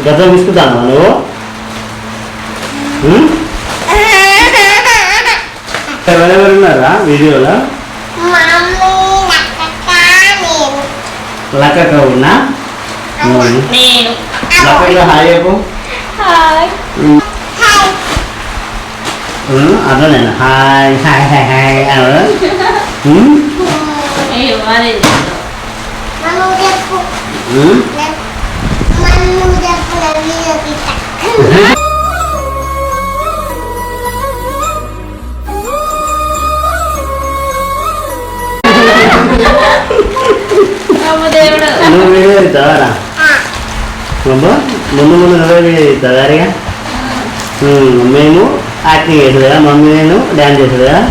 గత తీసుకుంటాను నువ్వు ఎవరెవరు ఉన్నారా వీడియోలో? లక్క ఉన్నా లక్కగా హాయ్ చెప్పు. అట్లనేనా హాయ్ హాయ్ హాయ్ హాయ్ నువ్వు వీడియో తీస్తావారా? ముందు ముందు నువ్వే వీడియో తీస్తావు గారిగా. మేము యాక్టింగ్ చేస్తుంది కదా, మమ్మీ నేను డ్యాన్స్ చేస్తుంది కదా.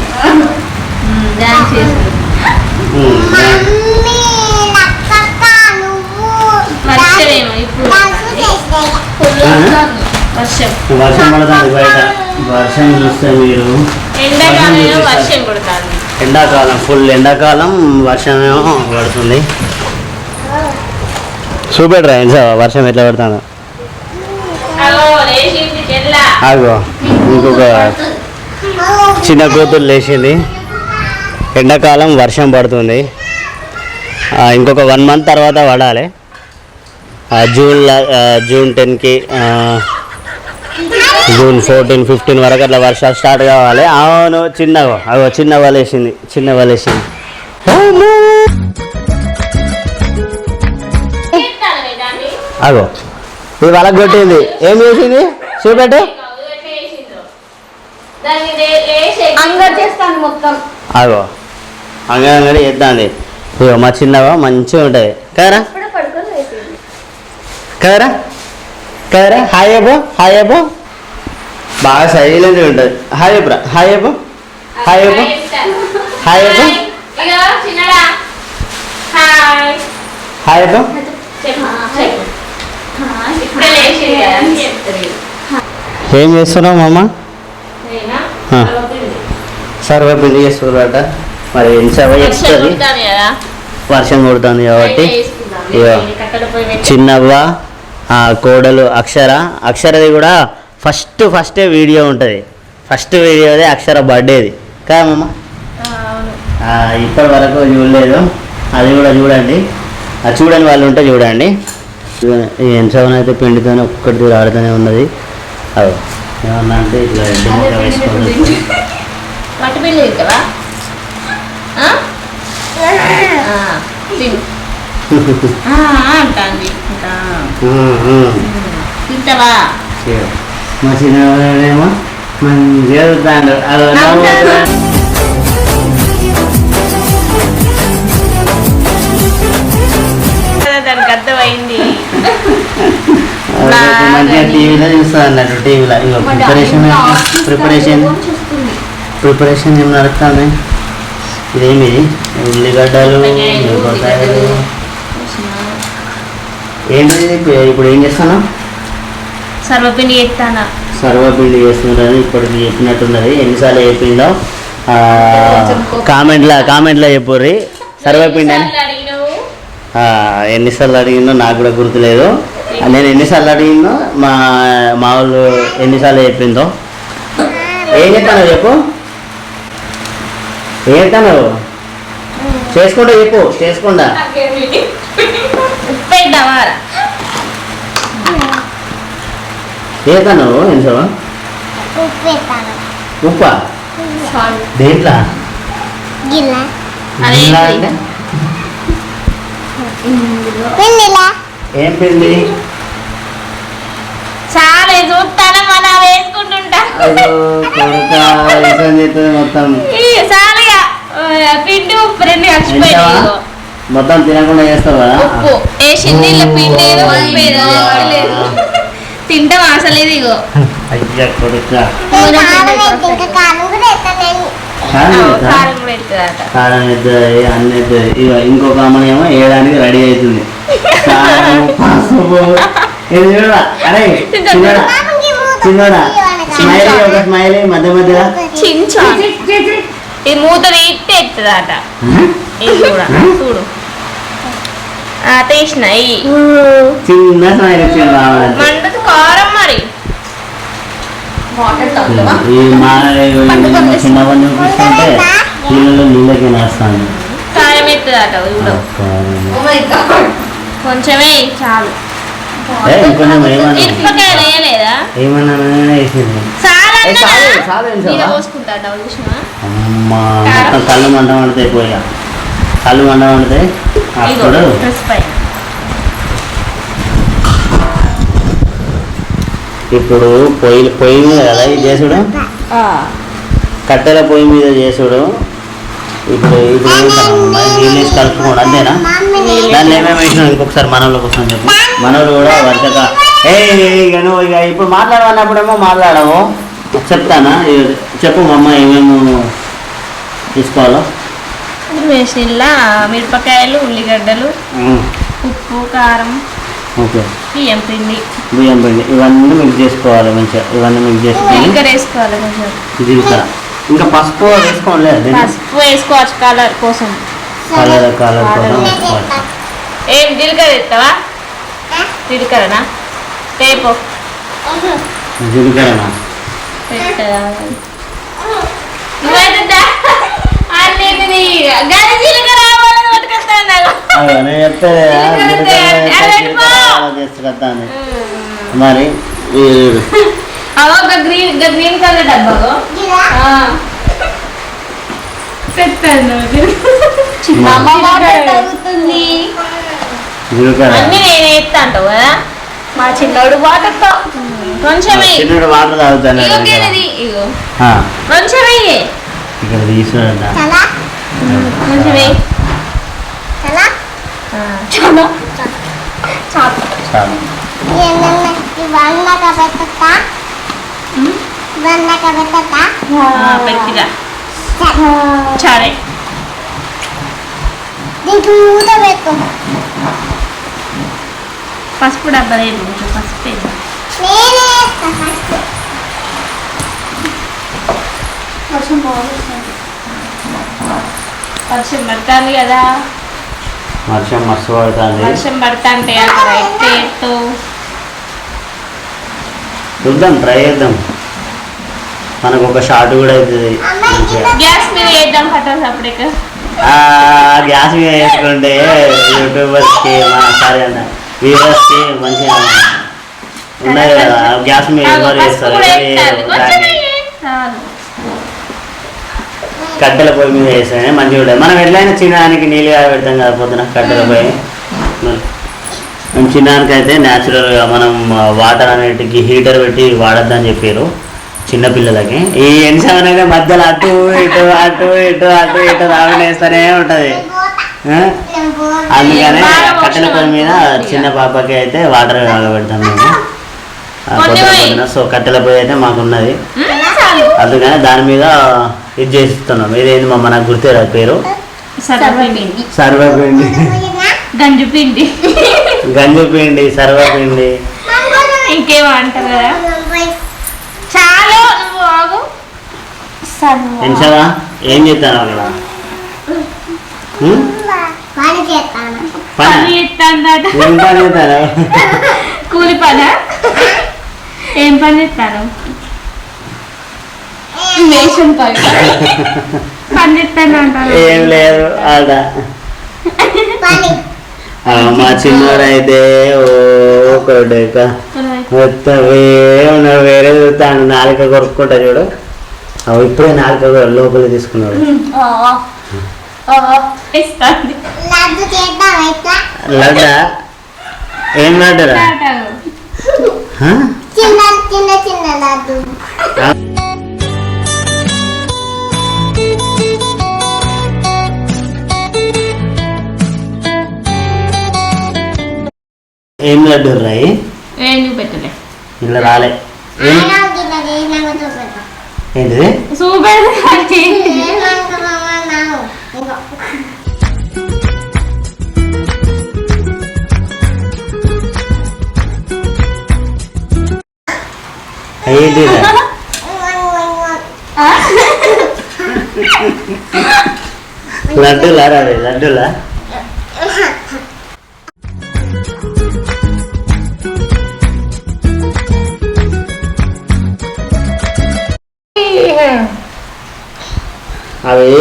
వర్షం పడుతుంది బయట. వర్షం చూస్తే మీరు ఎండాకాలం ఫుల్ ఎండాకాలం వర్షమేమో పడుతుంది. చూపెట్టరా ఏం సార్ వర్షం ఎట్లా పడుతుందో. ఆగో ఇంకొక చిన్న కూతురు లేచింది. ఎండాకాలం వర్షం పడుతుంది. ఇంకొక 1 month తర్వాత పడాలి. జూన్ 10కి జూన్ 14, 15 వరకు అట్లా వర్షాలు స్టార్ట్ కావాలి. అవును చిన్నగా అగో చిన్న వలేసింది. అగో ఇది వాళ్ళకి కొట్టింది. ఏం చేసింది చూపెట్టు. అగో అంగడి చేద్దాంది. ఇగో మా చిన్నవా మంచిగా ఉంటుంది కదరా కదరా కదరా. హాయ్ చెప్పు హాయ్ చెప్పు. బాగా సైలెంట్ ఉంటుంది. హాయ్ చెప్పురా హాయ్ చెప్పు హాయ్ చెప్పు హాయ్ చెప్పు హాయ్ చెప్పు. ఏం చేస్తున్నావు మామ? సర్వపిండి చేస్తున్నారట. మరి చెప్తుంది వర్షం కొడుతుంది కాబట్టి. చిన్నవ్వ కోడలు అక్షరది కూడా ఫస్టే వీడియో ఉంటుంది. ఫస్ట్ వీడియోదే అక్షర బర్త్డేది కదా మామ. ఇప్పటి వరకు చూడలేదు, అది కూడా చూడండి. చూడని వాళ్ళు ఉంటే చూడండి. ఈ ఎంచవన అయితే పిండితోనే ఒక్కటి ఆడుతూనే ఉన్నది. అది ఏమన్నా అంటే ఇట్లా వేసుకోవాలి. మా చిన్నవాళ్ళేమో మంచిగా చదువుతాడు. దానికి అర్థమైంది. మంచిగా టీవీలో చూస్తుంది అన్నట్టు. టీవీలో ఇగో ప్రిపరేషన్ ఏం నడుస్తుంది. ఇదేమి ఉల్లిగడ్డలు మిరపకాయలు ఏంటిది. ఇప్పుడు ఏం చేస్తాను? సర్వపిండి చేస్తున్నది. ఇప్పటికి చెప్పినట్టున్నది. ఎన్నిసార్లు చెప్పిందో కామెంట్లో చెప్పుర్రి. సర్వపిండి అని ఎన్నిసార్లు అడిగిందో నాకు కూడా గుర్తులేదు. నేను ఎన్నిసార్లు అడిగిందో మా వాళ్ళు ఎన్నిసార్లు చెప్పిందో. ఏం చెప్తాను చెప్పు. ఏం చెప్తాను చేసుకుంటా చెప్పు. చేసుకుంటా ఏతాను ఎంసవా ఉప్ప దేంట్లా ఏం పిండి చాలా చూస్తాను మన వేసుకుంటుంటా మొత్తం పిండి ఉప్పు 2 కలిసిపోయి మొత్తం తినకుండా చేస్తావా? ఉప్పు వేసింది పిండి తింటాం అసలు. ఇది ఇగో అయ్యా కొడుక కారం ఎద్దాయి అన్ని ఎద్దాయి. ఇంకొక అమ్మని ఏమో వేయడానికి రెడీ అవుతుంది. అరే చిన్నోడా స్మైలీ ఒక స్మైలీ మధ్య మధ్యలో ఈ మూత తీస్తే ఎత్తదట. ఇది కూడా చూడు తీసినాయి చిన్న స్మైల్ వచ్చింది. ఈ మా చిన్నవన్నీ చూపిస్తుంటే నీళ్ళకి వేస్తాను. కారం ఎత్తుందట ఇప్పుడు కొంచెమే చాలు. ఇంకొంచెం మిరపకాయలు వేయలేదా? ఏమన్నా వేసింది పోసుకుంటా చూసినా అమ్మా మొత్తం కళ్ళు మంట పడతాయి. పోయా కళ్ళు మంట పడతాయి. అప్పుడు ఇప్పుడు పొయ్యి మీద కదా ఇది చేసుడు, కట్టెల పొయ్యి మీద చేసుడు. ఇప్పుడు ఇప్పుడు నీళ్ళు వేసి కలుపుకోండి అంతేనా? దాన్ని ఏమేమి వేసినాం ఇంకొకసారి మనోళ్ళ కోసం చెప్పు. మనోళ్ళు కూడా వర్షక ఇక నువ్వు ఇక ఇప్పుడు మాట్లాడమన్నప్పుడేమో మాట్లాడము. చెప్తానా చెప్పు మా అమ్మ ఏమేమి తీసుకోవాలో. వేసినలా మిరపకాయలు, ఉల్లిగడ్డలు, ఉప్పు, కారం, ఓకే, బియ్యం పిండి ఇవన్నీ మిక్స్ చేసుకోవాలి మంచిగా. ఇవన్నీ మిక్స్ చేసుకొని జీలకర్ర వేసుకోవాలి కొంచెం. జీలకర్ర ఇంకా పసుపు వేసుకోవాలి. పసుపు వేసుకోవచ్చు కలర్ కోసం. కలర్ కోసం వేసుకోవాలి. ఏం జీలకర్ర ఎత్తావా? జీలకర్రనా? టేపు జీలకర్రనా? మరి గ్రీన్ కలర్ డబ్బా అన్ని నేను ఎత్తా అంటావు కదా. మా చిన్నోడు వాటర్తో కొంచెం వాటర్ తాగుతాను. కొంచెం ఇక్కడ తీసుకురండి. కొంచెం పెట్టిగా సరే. పసుపు డబ్బా లేదు, కొంచెం పసుపు వర్షం పడుతుంది కదా. వర్షం మస్తు పడుతుంది. వర్షం పడుతుంటే అక్కడ ఎత్తు చూద్దాం, ట్రై చేద్దాం. మనకు ఒక షార్ట్ కూడా అవుతుంది. గ్యాస్ మీద వేద్దాం పట్టాలి అప్పుడే. గ్యాస్ మీద వేసుకుంటే యూట్యూబర్స్కి సారీ అన్న వ్యూవర్స్కి మంచిగా ఉన్నాయి కదా. గ్యాస్ మీద ఎవరు చేస్తారు? కట్టెల పొయ్యి మీద వేస్తానే మంచిగా ఉంటుంది. మనం ఎట్లయినా చిన్నదానికి నీళ్ళు పెడతాం కదా పొద్దున కట్టెల పొయ్యి. మేము చిన్నదానికి అయితే న్యాచురల్గా మనం వాటర్ అనేటికి హీటర్ పెట్టి వాడద్దని చెప్పారు చిన్నపిల్లలకి. ఈ ఎన్సెవెన్ అయితే మధ్యలో అటు ఇటు అటు ఇటు అటు ఇటు రావడేస్తూనే ఉంటుంది. అందుకనే కట్టెల పొయ్యి మీద చిన్న పాపకి అయితే వాటర్ పెడతాం మేము పొద్దున. సో కట్టెల పొయ్యి అయితే మాకున్నది, అందుకని దాని మీద ఇది చేస్తున్నాం. ఇదేంటి మా నాకు గుర్తురాదు పేరు. సర్వపిండి, గంజుపిండి, సర్వపిండి ఇంకేమో అంటారు కదా. చాలు నువ్వు ఆగు. ఎంచవా ఏం చేస్తాను అక్కడ? ఏం పని చేస్తాను? కూలి పనా? ఏం పని చేస్తాను? వేషం పని చేస్తాను అంటాను. ఏం లేదు ఆడ. మా చిన్నవాడు అయితే ఓక మొత్తం వేరే చూస్తాను. నాలుక కొరుక్కుంటా చూడు. ఇప్పుడే నాలుక లోపల తీసుకున్నాడు. లడ్డా ఏం లడ్డరా? ఏం లడ్డు రాయి? ఏం చూపెట్టలే, ఇలా రాలే. ఏంటిది? సూపర్. ఏంటి లడ్డూలా రావే? లడ్డూలా? అవి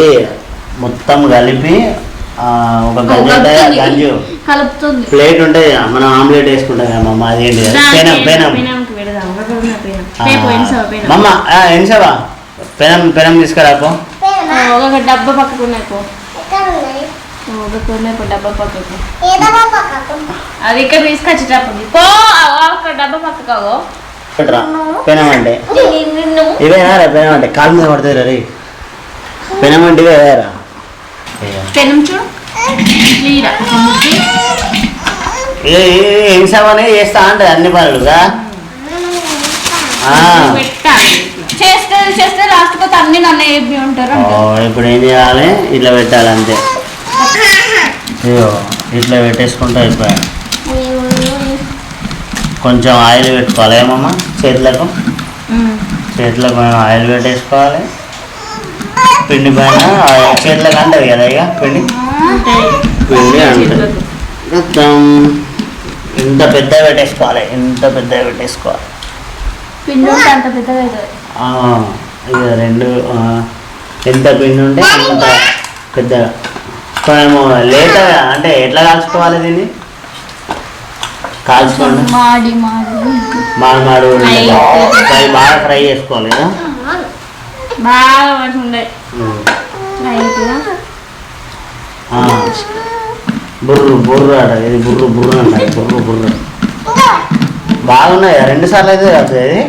మొత్తం కలిపి ఒక గంజి ఉంటుంది, ఆ గంజి కలుపుతుంది. ప్లేట్ ఉంటుంది, మనం ఆమ్లెట్ వేసుకుంటాం కదా మమ్మ, అదేంటి మమ్మ ఎన్సవా పెనం తీసుకురాపో. ఒక డబ్బా పక్కకు ఉన్నాయి, డబ్బా పక్కకు అది ఇక్కడ తీసుకొచ్చేటప్పుడు పో ఒక డబ్బా పక్కకు పెనం అంటే ఇవేనా రా? పెనం అంటే కాలు మీద పడుతుంది రీ. పెనం అంటే ఇవేరా? పెనం చూడు ఎన్సవనే చేస్తా అంటే అన్ని పనులుగా చేస్తే చేస్తే లాస్ట్ పోతే అన్ని నన్ను ఏమి ఉంటారు. ఇప్పుడు ఏం చేయాలి? ఇట్లా పెట్టాలి అంతే. అయ్యో ఇట్లా పెట్టేసుకుంటా అయిపోయా. కొంచెం ఆయిల్ పెట్టుకోవాలి ఏమమ్మా చేతులకు, చేతులకు ఆయిల్ పెట్టేసుకోవాలి. పిండి పైన చేతులకు అంటది కదా ఇక పిండి పిండి అంటది. మొత్తం ఇంత పెద్ద పెట్టేసుకోవాలి, ఇంత పెద్ద పెట్టేసుకోవాలి. ఇక రెండు ఎంత పిండి ఉంటే అంత పెద్దగా. కొంచెము లేట్ అంటే ఎట్లా కాల్చుకోవాలి దీన్ని? కాల్చుకోండి మాడి బాగా ఫ్రై చేసుకోవాలి కదా. బుర్రు బుర్రు అట, ఇది బుర్రు బుర్రు అంటారు, బుర్రు బుర్రు. బాగున్నాయి. 2 సార్లు అయితే అవుతుంది,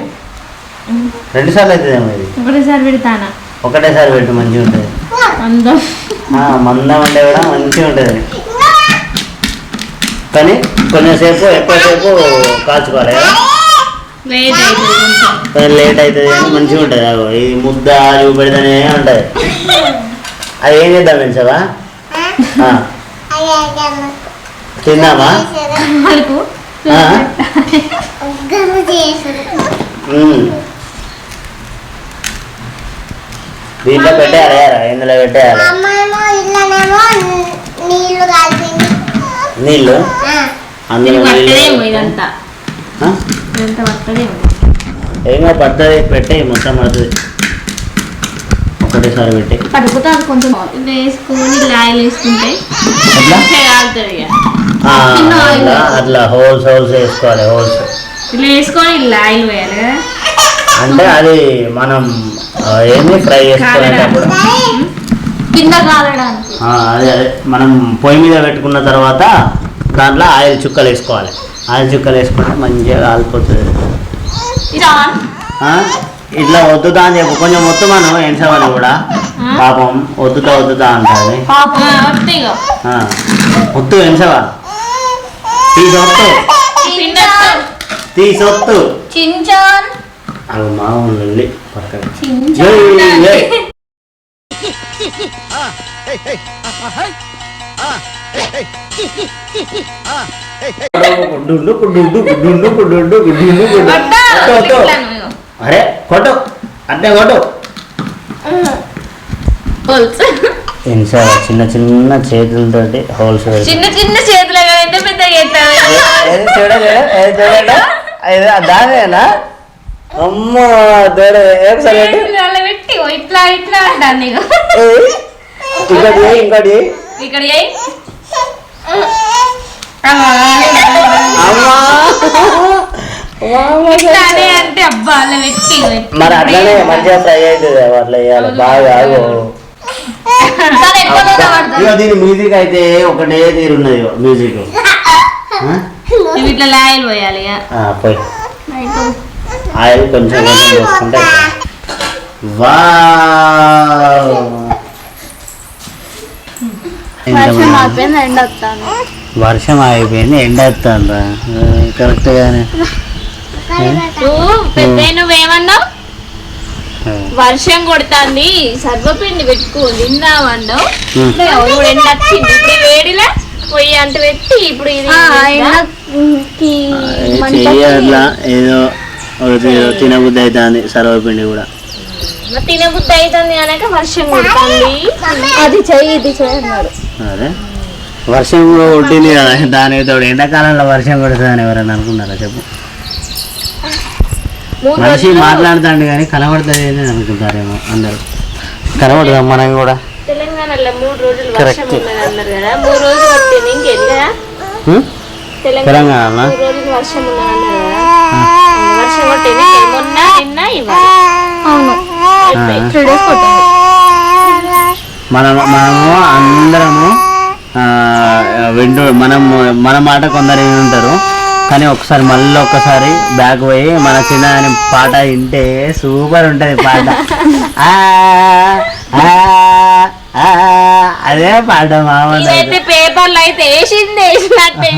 2 సార్లు అవుతుందేమో ఇది. ఒకటేసారి పెడతానా? ఒకటేసారి పెట్టు, మంచిగా ఉంటుంది. మందం అంటే కూడా మంచిగా ఉంటుంది, కానీ కొంచెంసేపు ఎక్కువసేపు కాల్చుకోవాలి కదా. లేట్ అవుతుంది కానీ మంచిగా ఉంటుంది. అగో ఈ ముద్ద చూపెడితేనే ఉంటుంది. అది ఏం చేద్దాం తెలుసావా? తిందామా? దీంట్లో పెట్టేయాలి, ఇందులో పెట్టేయాలి నీళ్ళు. అందులో ఏమో పడుతుంది, పెట్టే మొత్తం పడుతుంది. ఒకటేసారి పెట్టి పడుకుతాను కొంచెం వేసుకొని ఆయిల్ వేసుకుంటే అట్లా హోల్స్ వేసుకోవాలి. హోల్స్ ఇలా వేసుకొని ఇలా ఆయిల్ వేయాలి కదా. అంటే అది మనం ఏంది ఫ్రై చేసుకునేటప్పుడు కింద కాలడానికి అదే అదే మనం పొయ్యి మీద పెట్టుకున్న తర్వాత దాంట్లో ఆయిల్ చుక్కలు వేసుకోవాలి. ఆయిల్ చుక్కలు వేసుకుంటే మంచిగా కాలిపోతుంది. ఇట్లా వద్దుతా అని చెప్పు, కొంచెం మొత్తం మనం ఎంచమని కూడా పాపం వద్దుతా అంటుంది. ఒత్తు ఎంచవా తీసొత్తు అవి మామూలు పక్కన అరే కొట్టు అంటే కొట్టు. చిన్న చిన్న చేతులతోటి హోల్స్, చిన్న చిన్న చేతులు దానేనా? అమ్మ ఒకసారి పెట్టి ఇట్లా ఇట్లా అంటాను. ఇంకోటి ఇక్కడ అంటే అబ్బా పెట్టి మరి అట్లనే మంచిగా ఫ్రై అవుతుంది. అట్లా వేయాలి బాగా. దీని మ్యూజిక్ అయితే ఒకటే తీరున్నది మ్యూజిక్. ఇట్లా ఆయిల్ పోయాలి, పోయి ఆయిల్ కొంచెం కొంచెం వేసుకుంటే వర్షం అయిపోయింది, ఎండ వస్తాను కరెక్ట్ గానే. నువ్వేమన్నావు? వర్షం కొడుతుంది సర్వపిండి పెట్టుకో తిందామన్నావు. ఎండ వచ్చింది ఇప్పుడు వేడిలా పొయ్యి అంట పెట్టి ఇప్పుడు అట్లా ఏదో తినబుద్ధి అవుతుంది. సర్వపిండి కూడా తినబుద్ధి అవుతుంది అనక వర్షం కొడుతుంది. అది చెయ్యి ఇది చేయన్నారు. అదే వర్షం కూడా కొట్టింది కదా, దానికి తోడు ఎండాకాలంలో వర్షం కొడుతుందని ఎవరన్నా అనుకున్నారా చెప్పు? మనిషి మాట్లాడుతాడు కానీ కనబడుతుంది అనుకుంటారేమో అందరు. కనబడదా మనం కూడా తెలంగాణలో 3 రోజులు వర్షం Correct. ఉన్నది అన్నారు కదా 3 రోజులు పట్టింది ఇంకేంది కదా తెలంగాణ 3 రోజులు వర్షం ఉన్నది అన్నారు కదా వర్షం కొట్టింది మొన్న నిన్న ఇవాళ అవును 3 డేస్ కొట్టింది మనము అందరము మన మాట కొందరు ఉంటారు కానీ మళ్ళీ ఒక్కసారి బ్యాక్ పోయి మన చిన్న పాట వింటే సూపర్ ఉంటుంది పాట అదే పాట ఇదైతే పేపర్లు అయితే వేసినట్టే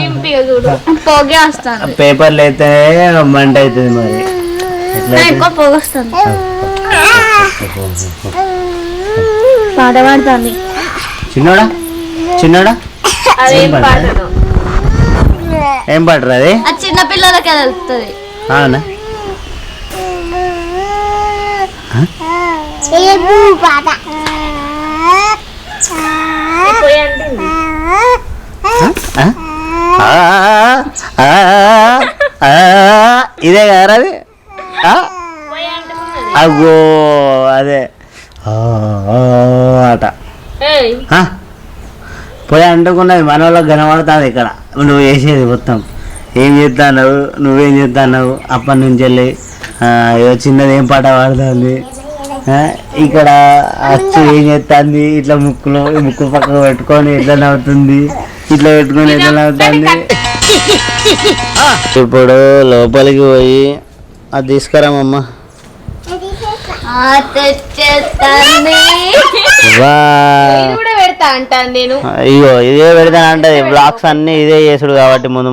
చూడు పొగే వస్తాను పేపర్లు అయితే మంట అవుతుంది మరి ఎక్కువ పొగ వస్తుంది పాట పాడుతుంది చిన్నోడా అదేం పాటను ఏం పాటరు అది చిన్న పిల్లలకి తెలుస్తుంది అవునా ఇదే కదా అది అగో అదే అట పోయి అంటుకున్నది మన వాళ్ళకి కనబడుతుంది ఇక్కడ నువ్వు వేసేది మొత్తం ఏం చేస్తున్నావు నువ్వేం చేస్తున్నావు అప్పటి నుంచి వెళ్ళి చిన్నది ఏం పాట పాడుతుంది ఇక్కడ అచ్చు ఏం చేస్తుంది ఇట్లా ముక్కు పక్కకు పెట్టుకొని ఎట్లా నవ్వుతుంది ఇట్లా పెట్టుకొని ఎట్లా నవ్వుతుంది ఇప్పుడు లోపలికి పోయి అది తీసుకురామమ్మా అయ్యో ఇదే పెడతాను అంటది బ్లాగ్స్ అన్ని ఇదే చేసుడు కాబట్టి ముందు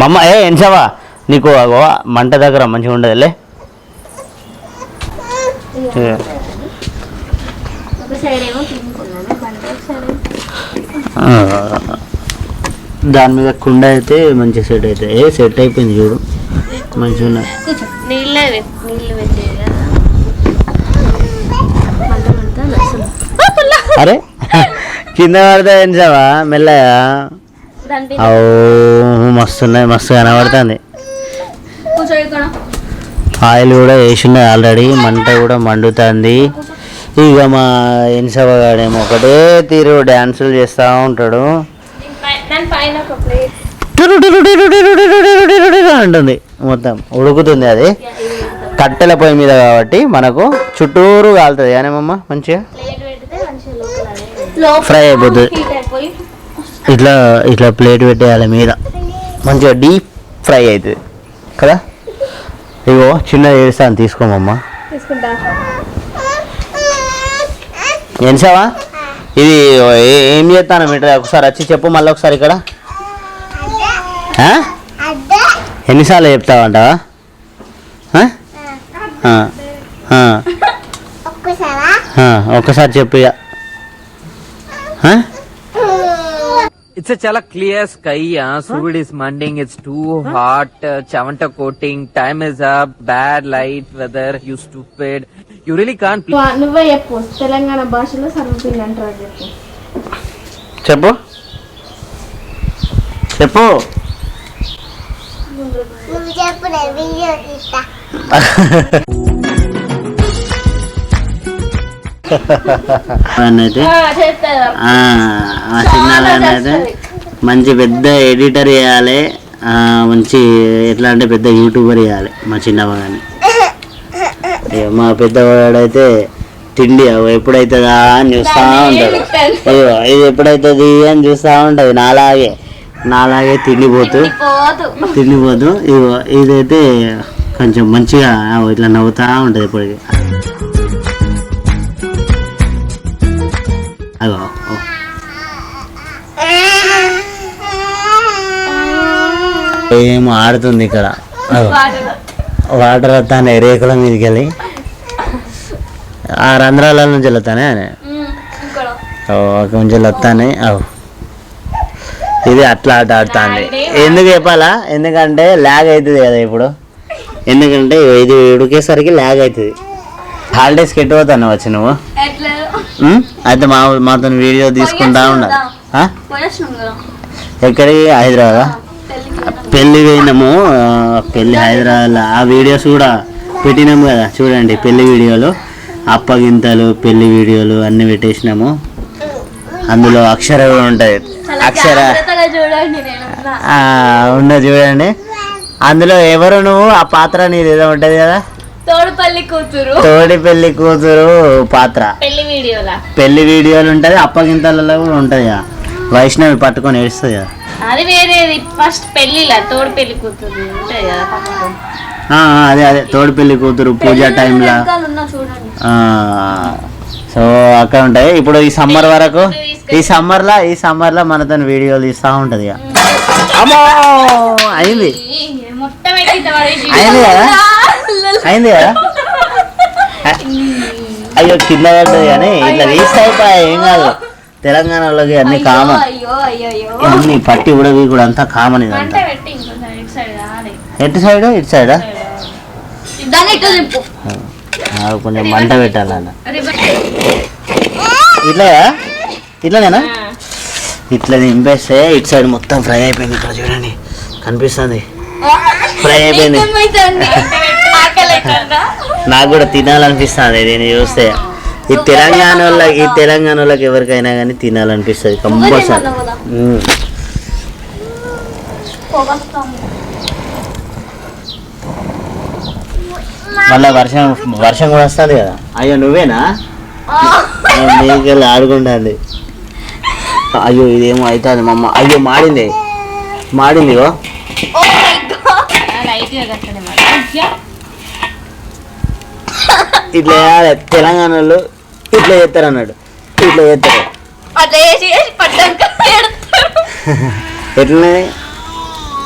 మమ్మ ఎంచావా నీకు అగో మంట దగ్గర మంచిగా ఉండదులే దాని మీద కుండ అయితే మంచిగా సెట్ అవుతుంది సెట్ అయిపోయింది చూడు మంచిగా ఉన్నాయి అరే కింద పడితే ఎంచావా మెల్లగా మస్తున్నాయి మస్తు కనబడుతుంది ఆయిల్ కూడా వేసినాయి ఆల్రెడీ మంట కూడా మండుతుంది ఇక మా ఎన్సవగాడేమో ఒకటే తీరు డ్యాన్సులు చేస్తూ ఉంటాడు అంటుంది మొత్తం ఉడుకుతుంది అది కట్టెల పొయ్యి మీద కాబట్టి మనకు చుట్టూరు కాలుతుంది కానేమమ్మా మంచిగా ఫ్రై అయిపోతుంది ఇట్లా ఇట్లా ప్లేట్ పెట్టేయాలి మీద మంచిగా డీప్ ఫ్రై అవుతుంది కదా ఇగో చిన్నది వేస్తాను తీసుకోమమ్మా ఎన్సావా ఇది ఏం చేస్తాను మీటర్ ఒకసారి వచ్చి చెప్పు మళ్ళీ ఒకసారి ఇక్కడ ఎన్నిసార్లు చెప్తావంటావా ఒక్కసారి చెప్పు ఇక It's a chala clear sky, Surud is mending, it's too hot, chavanta coating, time is up, bad light, weather, you stupid. You really can't play. నువ్వే చెప్పు తెలంగాణ భాషలో సర్వపిండి అంటారు చెప్పు చెప్పు అయితే చిన్నైతే మంచి పెద్ద ఎడిటర్ చేయాలి మంచి ఎట్లా అంటే పెద్ద యూట్యూబర్ చేయాలి మా చిన్నవాడిని మా పెద్దవాడైతే తిండి ఎప్పుడైతుందా అని చూస్తూ ఉంటాడు ఇది ఎప్పుడైతుంది అని చూస్తూ ఉంటుంది నాలాగే తిండిపోతూ ఇదైతే కొంచెం మంచిగా ఇట్లా నవ్వుతూ ఉంటుంది ఎప్పటికీ అగో ఏమో ఆడుతుంది ఇక్కడ వాటర్ వస్తానే రేకుల మీదకి వెళ్ళి ఆ రంధ్రాల నుంచి వెళ్తానే కొంచెం వస్తానే ఇది అట్లా ఆట ఆడుతుంది ఎందుకు చెప్పాలా ఎందుకంటే ల్యాగ్ అవుతుంది కదా ఇప్పుడు ఎందుకంటే ఇది ఉడికేసరికి ల్యాగ్ అవుతుంది హాలిడేస్కి ఎటు పోతాను వచ్చి నువ్వు అయితే మాతో వీడియో తీసుకుంటా ఉండాలి ఎక్కడికి హైదరాబాద్ పెళ్ళి పోయినాము పెళ్ళి హైదరాబాద్ ఆ వీడియోస్ కూడా పెట్టినాము కదా చూడండి, పెళ్లి వీడియోలు, అప్పగింతలు, పెళ్లి వీడియోలు అన్ని పెట్టేసినాము. అందులో అక్షర కూడా ఉంటుంది. అక్షర చూడండి నేను ఉన్నది చూడండి. అందులో ఎవరు నువ్వు, ఆ పాత్ర నీది ఏదో ఉంటది కదా, తోడుపల్లి కూతురు, తోడి పెళ్లి కూతురు పాత్ర. పెళ్లి వీడియోలు ఉంటది, అప్పగింతలలో కూడా ఉంటది కదా. వైష్ణవి పట్టుకొని ఏడుస్తుంది కదా, అది వేరేది. ఫస్ట్ పెళ్లిలా తోడు పెళ్లి కూతురు ఉంటాయి కదా పక్కన. అదే అదే తోడి పెళ్లి కూతురు పూజ టైంలో. సో అక్కడ ఉంటాయి. ఇప్పుడు ఈ సమ్మర్ వరకు, ఈ సమ్మర్ లో మనతో వీడియోలు తీస్తా ఉంటది ఇక. అమ్మో అయింది అయింది కదా, అయింది కదా. అయ్యో కింద పడ్డది కానీ ఇట్లా తీస్తే అయిపోయాయి, ఏం కాదు. తెలంగాణలోకి అన్ని కామన్, అన్ని పట్టి ఉడవి కూడా అంతా కామన్. ఇదంతా ఎటు సైడ్, ఇటు సైడా కొంచెం మంట పెట్టాలన్న. ఇట్లానేనా, ఇట్లా దింపేస్తే ఇటు సైడ్ మొత్తం ఫ్రై అయిపోయింది. ఇక్కడ చూడండి కనిపిస్తుంది, ఫ్రై అయిపోయింది. నాకు కూడా తినాలనిపిస్తుంది దీన్ని చూస్తే. ఈ తెలంగాణ వాళ్ళకి ఎవరికైనా కానీ తినాలనిపిస్తుంది కంపల్సరీ. మళ్ళీ వర్షం కూడా వస్తుంది కదా. అయ్యో నువ్వేనా, నీకెళ్ళి ఆడుకుంటుంది. అయ్యో ఇదేమో అవుతుంది మా అమ్మ. అయ్యో మాడింది ఇట్లా చేయాలి. తెలంగాణ వాళ్ళు ఇట్లా చేస్తారు అన్నాడు, ఇట్లా చేస్తారు. ఎట్లనే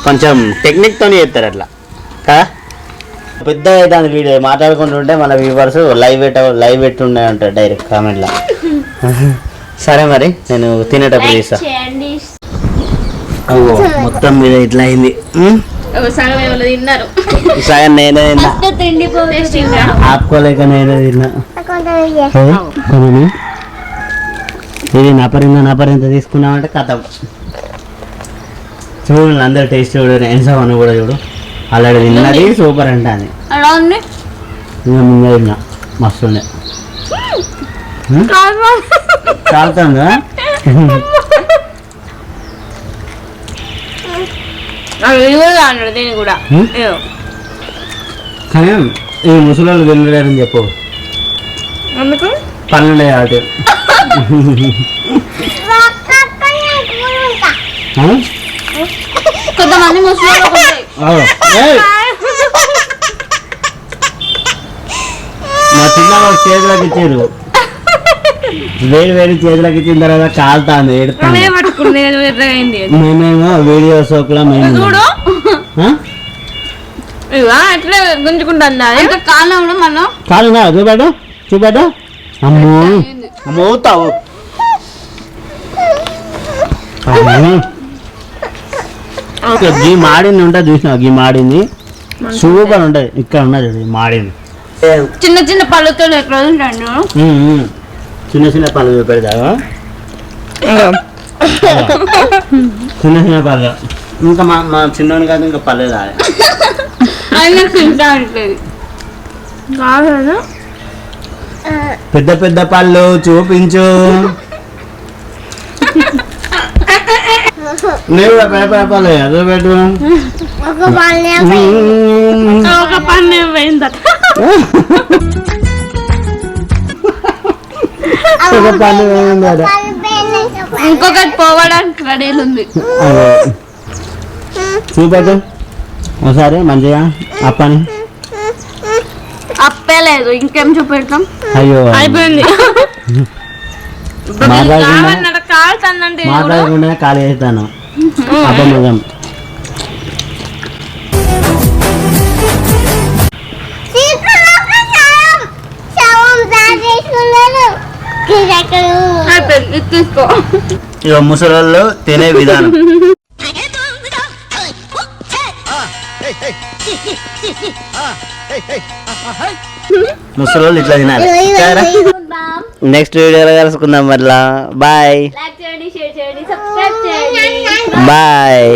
కొంచెం టెక్నిక్ తోని చేస్తారు అట్లా కదా. పెద్ద అవుతుంది వీడియో మాట్లాడుకుంటుంటే మన వ్యూవర్స్ లైవ్ పెట్టుండే ఉంటారు డైరెక్ట్ కామెంట్లో. సరే మరి నేను తినేటప్పుడు తీస్తా. అయ్యో మొత్తం మీద ఇట్లా అయింది. సగం నేనే తిన్నా, ఆపుకోలేక నేనే తిన్నా. ఇది నపరింత తీసుకున్నామంటే కథ చూడు. అందరు టేస్ట్ చూడు, నేను కూడా చూడు. అలాగే తిన్నది సూపర్ అంటే అని ముందే తిన్నా, మస్తు ఉండే. కాలుతుందా కానీ ఈ ముసలోళ్ళు తినలేరని చెప్పు. పన్నెండే ఆట కొంతమంది ముసలి మా చిన్న చేతులకు ఇచ్చారు, వేడి చేతులకు ఇచ్చిన తర్వాత కాలుతాంది, ఏడుతాను. మేమేమో వీడియో సోకులా మేము గుంజుకుంటా కాలునా చూపెట్టు. అమ్మో అమ్మవుతావు. గీ మాడింది ఉంటుంది చూసినా, గీ మాడింది సూపర్ ఉంటుంది. ఇక్కడ ఉన్నది మాడింది. చిన్న చిన్న పళ్ళతో చిన్న పళ్ళు చూపెడతావా, చిన్న పళ్ళు. ఇంకా మా చిన్నోని కాదు, ఇంకా పళ్ళు కాదు. పెద్ద పళ్ళు చూపించు. నేను కూడా పెద్ద పళ్ళు చూపెట్టు. ఒక పన్ను పోయిందట, ఇంకొకటి పోవడానికి రెడీలు ఉంది. చూపెట్టు ఒకసారి మంచిగా. అప్పని అప్పే లేదు, ఇంకేం చూపెడతాం. అయ్యో అయిపోయింది. మాట్లాడకుండా ఖాళీ చేస్తాను. అప్ప నిజం. ఇక ముసలోళ్ళు తినే విధానం. ముసలోళ్ళు ఇట్లా తినాలి. నెక్స్ట్ వీడియోలో కలుసుకుందాం మళ్ళా. Bye bye.